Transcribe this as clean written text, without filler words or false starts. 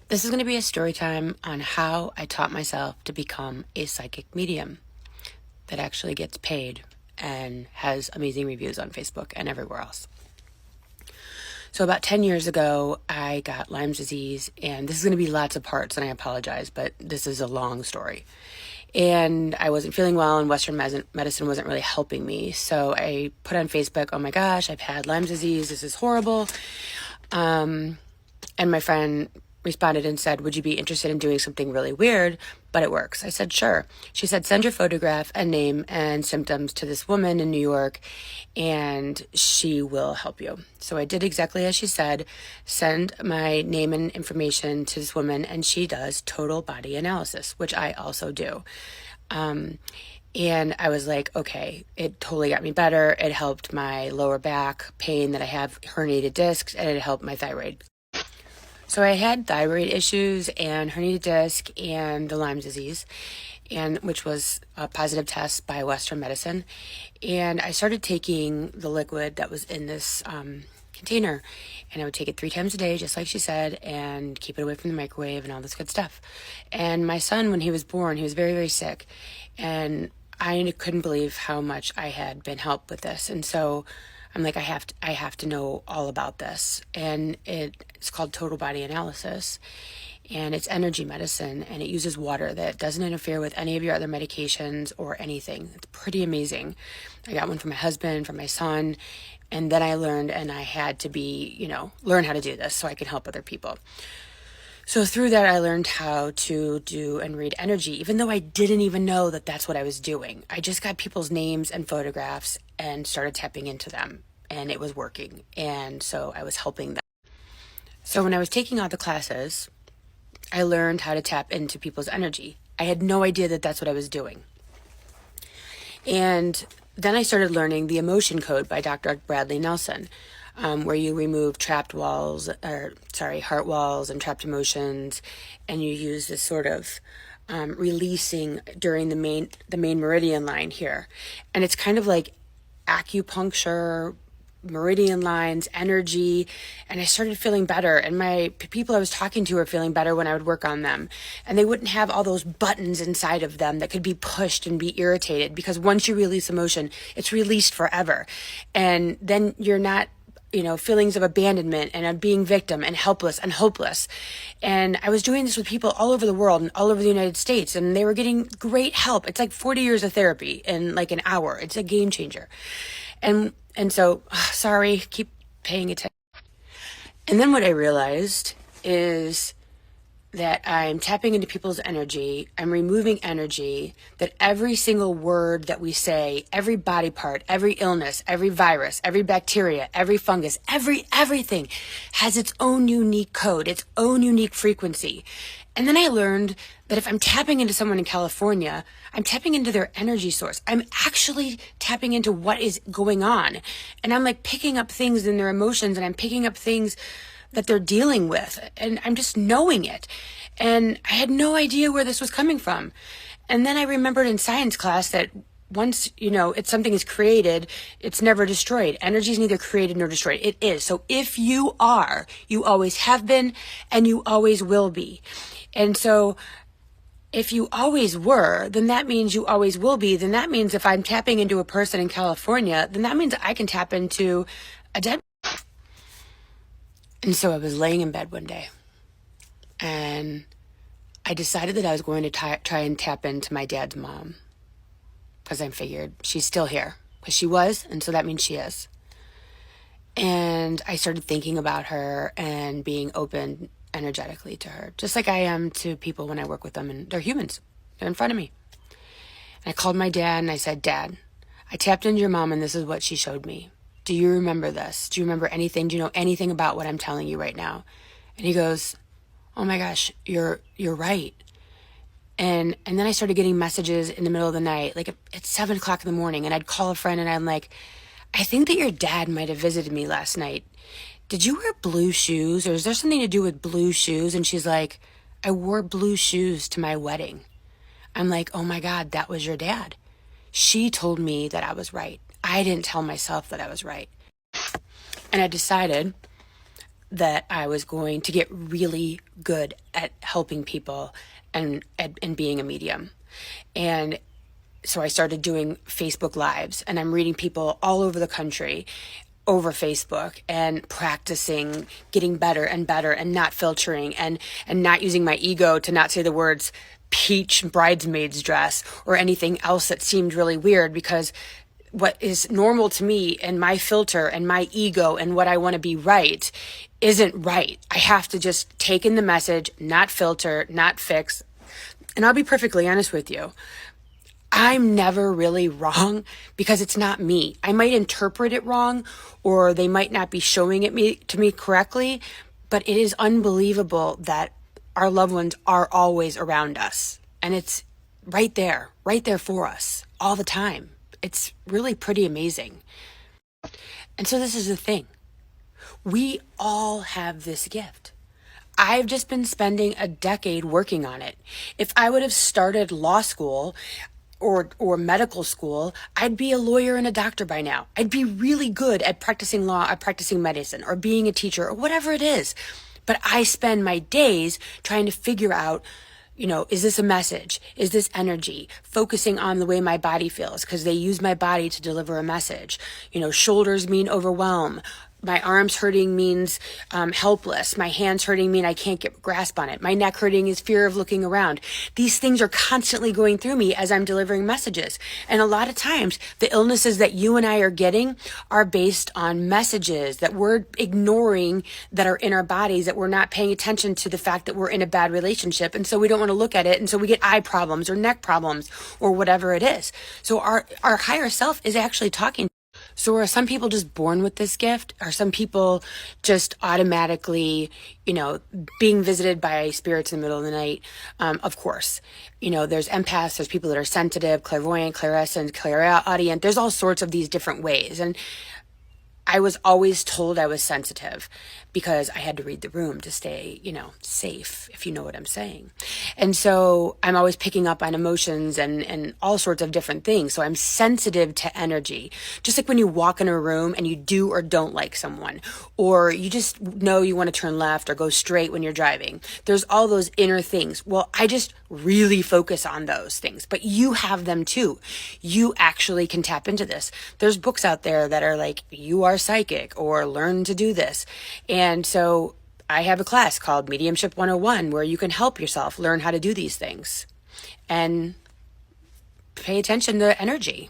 This is going to be a story time on how I taught myself to become a psychic medium that actually gets paid and has amazing reviews on Facebook and everywhere else. So about 10 years ago, I got Lyme's disease, and this is going to be lots of parts, and I apologize, but this is a long story. And I wasn't feeling well, and Western medicine wasn't really helping me. So I put on Facebook, oh my gosh, I've had Lyme's disease. This is horrible. And my friend responded and said, would you be interested in doing something really weird, but it works? I said, sure. She said, send your photograph and name and symptoms to this woman in New York, and she will help you. So I did exactly as she said, send my name and information to this woman, and she does total body analysis, which I also do. And I was like, okay, it totally got me better. It helped my lower back pain that I have, herniated discs, and it helped my thyroid. So I had thyroid issues and herniated disc and the Lyme disease, and which was a positive test by Western medicine. And I started taking the liquid that was in this container, and I would take it 3 times a day, just like she said, and keep it away from the microwave and all this good stuff. And my son, when he was born, he was very, very sick, and I couldn't believe how much I had been helped with this. And so I'm like, I have to know all about this. And it's called total body analysis, and it's energy medicine, and it uses water that doesn't interfere with any of your other medications or anything. It's pretty amazing. I got one for my husband, for my son, and then I learned, and I had to learn how to do this so I can help other people. So through that, I learned how to do and read energy, even though I didn't even know that that's what I was doing. I just got people's names and photographs and started tapping into them, and it was working. And so I was helping them. So when I was taking all the classes, I learned how to tap into people's energy. I had no idea that that's what I was doing. And then I started learning the emotion code by Dr. Bradley Nelson, where you remove heart walls and trapped emotions, and you use this sort of releasing during the main meridian line here. And it's kind of like acupuncture, meridian lines, energy, and I started feeling better, and my people I was talking to were feeling better when I would work on them, and they wouldn't have all those buttons inside of them that could be pushed and be irritated, because once you release emotion, it's released forever, and then you're not feelings of abandonment and of being victim and helpless and hopeless. And I was doing this with people all over the world and all over the United States, and they were getting great help. It's like 40 years of therapy in like an hour. It's a game changer. And so, sorry, keep paying attention. And then what I realized is that I'm tapping into people's energy, I'm removing energy, that every single word that we say, every body part, every illness, every virus, every bacteria, every fungus, everything has its own unique code, its own unique frequency. And then I learned that if I'm tapping into someone in California, I'm tapping into their energy source. I'm actually tapping into what is going on. And I'm like picking up things in their emotions, and I'm picking up things that they're dealing with, and I'm just knowing it. And I had no idea where this was coming from. And then I remembered in science class that once, something is created, it's never destroyed. Energy is neither created nor destroyed. It is. So if you are, you always have been, and you always will be. And so if you always were, then that means you always will be. Then that means if I'm tapping into a person in California, then that means I can tap into a dead. And so I was laying in bed one day, and I decided that I was going to try and tap into my dad's mom, because I figured she's still here, because she was, and so that means she is. And I started thinking about her and being open energetically to her, just like I am to people when I work with them, and they're humans. They're in front of me. And I called my dad, and I said, Dad, I tapped into your mom, and this is what she showed me. Do you remember this? Do you remember anything? Do you know anything about what I'm telling you right now? And he goes, oh my gosh, you're right. And then I started getting messages in the middle of the night, like at 7 o'clock in the morning, and I'd call a friend, and I'm like, I think that your dad might have visited me last night. Did you wear blue shoes, or is there something to do with blue shoes? And she's like, I wore blue shoes to my wedding. I'm like, oh my God, that was your dad. She told me that I was right. I didn't tell myself that I was right. And I decided that I was going to get really good at helping people and being a medium. And so I started doing Facebook Lives, and I'm reading people all over the country over Facebook and practicing getting better and better and not filtering and not using my ego to not say the words peach bridesmaid's dress or anything else that seemed really weird, because what is normal to me and my filter and my ego and what I want to be right isn't right. I have to just take in the message, not filter, not fix. And I'll be perfectly honest with you. I'm never really wrong because it's not me. I might interpret it wrong, or they might not be showing it to me correctly, but it is unbelievable that our loved ones are always around us. And it's right there for us all the time. It's really pretty amazing. And so this is the thing. We all have this gift. I've just been spending a decade working on it. If I would have started law school or medical school, I'd be a lawyer and a doctor by now. I'd be really good at practicing law or practicing medicine or being a teacher or whatever it is. But I spend my days trying to figure out, is this a message? Is this energy? Focusing on the way my body feels, because they use my body to deliver a message. Shoulders mean overwhelm. My arms hurting means helpless. My hands hurting mean I can't get grasp on it. My neck hurting is fear of looking around. These things are constantly going through me as I'm delivering messages. And a lot of times, the illnesses that you and I are getting are based on messages that we're ignoring that are in our bodies, that we're not paying attention to the fact that we're in a bad relationship. And so we don't want to look at it. And so we get eye problems or neck problems or whatever it is. So our higher self is actually talking. So are some people just born with this gift? Are some people just automatically, being visited by spirits in the middle of the night? Of course, there's empaths, there's people that are sensitive, clairvoyant, clairsentient, clairaudient. There's all sorts of these different ways. And I was always told I was sensitive because I had to read the room to stay, safe, if you know what I'm saying. And so I'm always picking up on emotions and all sorts of different things. So I'm sensitive to energy. Just like when you walk in a room and you do or don't like someone, or you just know you want to turn left or go straight when you're driving. There's all those inner things. Well, I just really focus on those things, but you have them too. You actually can tap into this. There's books out there that are like, you are psychic, or learn to do this. And so I have a class called Mediumship 101 where you can help yourself learn how to do these things and pay attention to energy.